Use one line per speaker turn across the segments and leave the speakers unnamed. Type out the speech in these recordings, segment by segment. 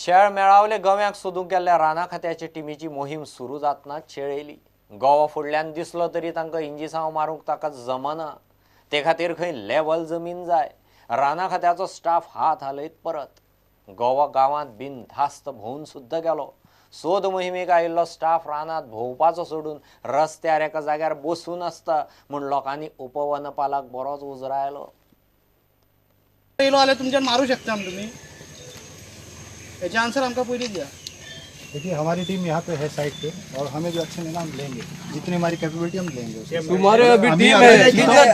शेळ मेळावले गोव्याक सोदूंक गेल्ल्या राना खात्याचे टिमीची मोहीम सुरू जातना शेळ येयली। गोवा फुडल्यान दिसलो तरी तांकां इंजिसांव मारूंक ताका जमना। ते खातीर खंय लेवल जमीन जाय। राना खात्याचो स्टाफ हात हालयत परत। गोवा गांवांत बिनधास्त भोंवन सुद्दां गेलो। सोद मोहिमेक आयिल्लो स्टाफ रानात भोंवपाचो सोडून रस्त्यार एका जाग्यार बसून आसता म्हूण लोकांनी उपवनपालाक बरोच उजरायलो।
येयलो जाल्यार तुमच्यान मारूं शकता तुम्ही, याचे आंसर हमको पूरी दिया।
देखिए हमारी टीम यहाँ पे है साइड पे और हमें जो एक्शन है ना हम लेंगे, जितनी हमारी कैपेबिलिटी हम लेंगे।
तुम्हारे अभी टीम है,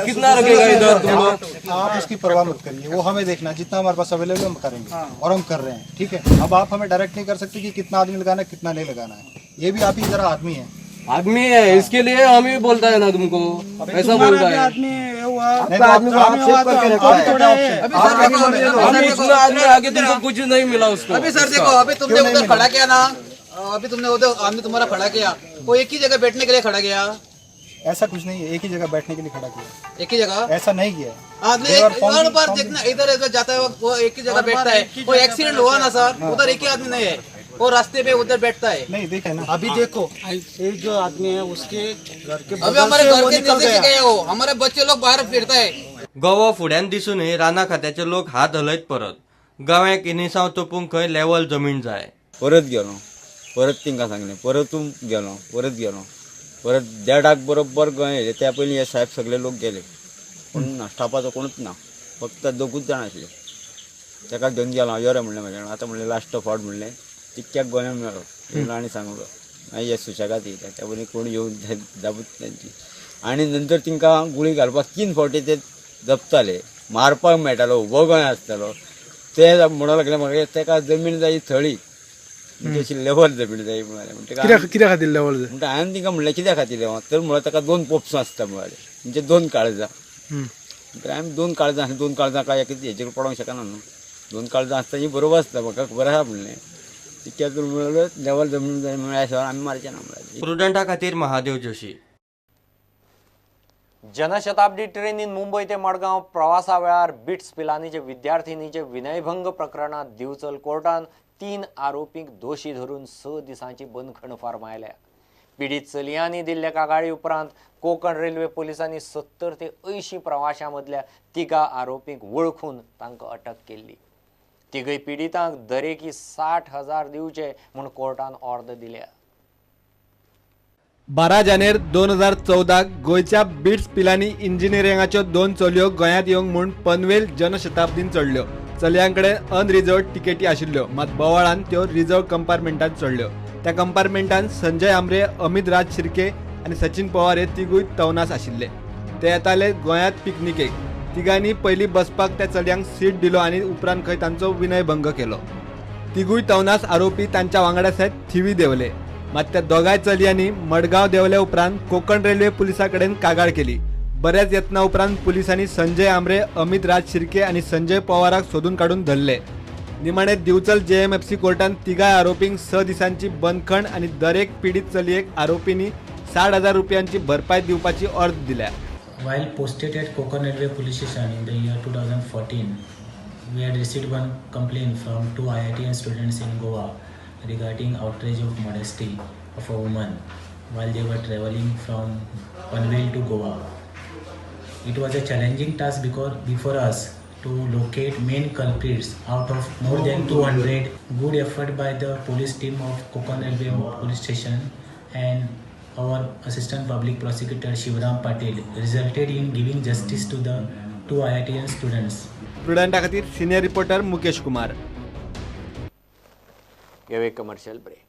कितना लगेगा इधर तुम लोग?
आप इसकी परवाह मत करिए, वो हमें देखना जितना हमारे पास अवेलेबल हम करेंगे और हम कर रहे हैं। ठीक है, अब आप हमें डायरेक्ट नहीं कर सकते कि कितना आदमी लगाना है कितना नहीं लगाना है। ये भी आप ही जरा आदमी है,
आदमी है, इसके लिए हम ही बोलता है ना तुमको, ऐसा बोलता है।
आदमी हुआ
अभी इसमें आदमी आगे तुमको कुछ नहीं मिला उसको।
अभी सर देखो, अभी तुमने उधर खड़ा किया ना, अभी तुमने उधर आदमी तुम्हारा खड़ा किया, वो एक ही जगह बैठने के लिए खड़ा किया।
ऐसा कुछ नहीं है, एक ही जगह बैठने के लिए खड़ा किया,
एक ही जगह
ऐसा नहीं किया है।
आदमी एक बार देखना, इधर इधर जाता है वो एक ही जगह बैठता है। वो एक्सीडेंट हुआ ना सर, उधर एक ही आदमी नहीं है, वो रास्ते पे उधर बैठता है।
नहीं देखे ना,
अभी देखो एक जो आदमी है उसके घर के
अभी हमारे घर के नीचे से गए हो, हमारे बच्चे लोग बाहर फिरता है।
गोवा फुड्यान दिसूनय राना खात्याचे लोक हात हलयत परत। गांवांक इनिसांव तोपूंक खंय लेवल जमीन जाय।
परत गेलो, परत तिंका सांगलें, परतून गेलो, परत देडाक बरोबर गोंय येयले। त्या पयलीं हे साहेब सगळे लोक गेले, पूण स्टाफाचो कोणूच ना, फक्त दोगूच जाण आसले। ताका घेवन गेलो हांव, यो रे म्हणलें म्हाज्यान। आतां म्हणलें लास्ट फावट म्हणलें तितक्याक गोंयान मेळ्ळो, येयलो आनी सांगलो मागीर हे सुशेगाद येयता। त्या पयलीं कोण येवन जाबूत तेंची। आनी नंतर तिंकां गुळी घालपाक 3 फावटी ते जपताले, मारपाक मेळटालो, उबो गोंय आसतालो। ते म्हणूंक लागले म्हाका ताका जमीन जाय थळी, म्हणजे अशी लेवल जमीन जाय म्हणाले।
कित्या खातीर लेवल जाय
म्हणटा हांवें तिका म्हणलें कित्या खातीर लेवल, तर म्हळ्यार ताका 2 पोप्सां आसता म्हणाले, म्हणजे 2 काळजां। तर हांवें 2 काळजां आसली, 2 काळजां काय हेचेर पडोंक शकना न्हू, 2 काळजां आसता ही बरोबर आसता, म्हाका खबर आसा म्हणलें। तितक्या तर म्हणलें लेवल जमीन जाय म्हळ्यार आमी मारचे ना म्हळ्यार।
प्रुडंटा खातीर महादेव जोशी।
जनशताब्दी ट्रेनीन मुंबई ते मडगांव प्रवासा वेळार बिट्स पिलानीचे विद्यार्थिनीचे विनयभंग प्रकरणात दिवचल कोर्टान 3 आरोपींक दोशी धरून 6 दिसांची बंदखण फर्मायल्या। पिडीत चलयांनी दिल्ल्या कागाळी उपरांत कोकण रेल्वे पुलिसांनी 70 ते 80 प्रवाशां मदल्या 3 आरोपींक वळखून तांकां अटक केल्ली। तिगय पिडीतांक दरेकी 60,000 दिवचे म्हूण कोर्टान ऑर्डर दिल्या।
12 जानेर 2014 गोयच्या बिट्स पिलांनी इंजिनियरिंगाच्यो 2 चलयो गोंयांत येवंक म्हूण पनवेल जनशताब्दीन चडल्यो। चलयांकडेन अनरिझर्वड तिकेटी आशिल्ल्यो, मात बोवाळान त्यो रिझर्व कंपार्टमेंटांत चडल्यो। त्या कंपार्टमेंटांत संजय आमरे, अमित राज शिर्के आनी सचिन पवार हे तिगूय तवनास आशिल्ले। ते येताले गोंयांत पिकनिकेक। तिगांनी पयलीं बसपाक त्या चलयांक सीट दिलो आनी उपरांत खंय तांचो विनयभंग केलो। तिगूय तवनास आरोपी तांच्या वांगडा सयत थिवी देंवले, मात त्या दोगांय चलयांनी मडगांव देंवले उपरांत कोकण रेल्वे पुलिसा कडेन कागाळ केली। बऱ्याच यत्ना उपरांत पुलिसांनी संजय आमरे, अमित राज शिर्के आनी संजय पवाराक सोदून काडून धरले। निमाणे दिवचल JMFC कोर्टान 3 आरोपींक 6 दिसांची बंदखण आनी दरेक पीडित चलयेक आरोपींनी 60,000 रुपयांची भरपाय दिवपाची ऑर्डर दिल्या।
While posted at Kokon Railway Police Station in the year 2014, we had received one complaint from 2 IITian students in Goa regarding outrage of modesty of a woman while they were traveling from Panvel to Goa. It was a challenging task before us to locate main culprits out of more than 200. Good effort by the police team of Kokon Railway Police Station and our assistant public prosecutor Shivram Patel resulted in giving justice to the 2 IITian students.
प्रुडंटा खातीर senior reporter Mukesh Kumar.
घेऊ एक commercial break.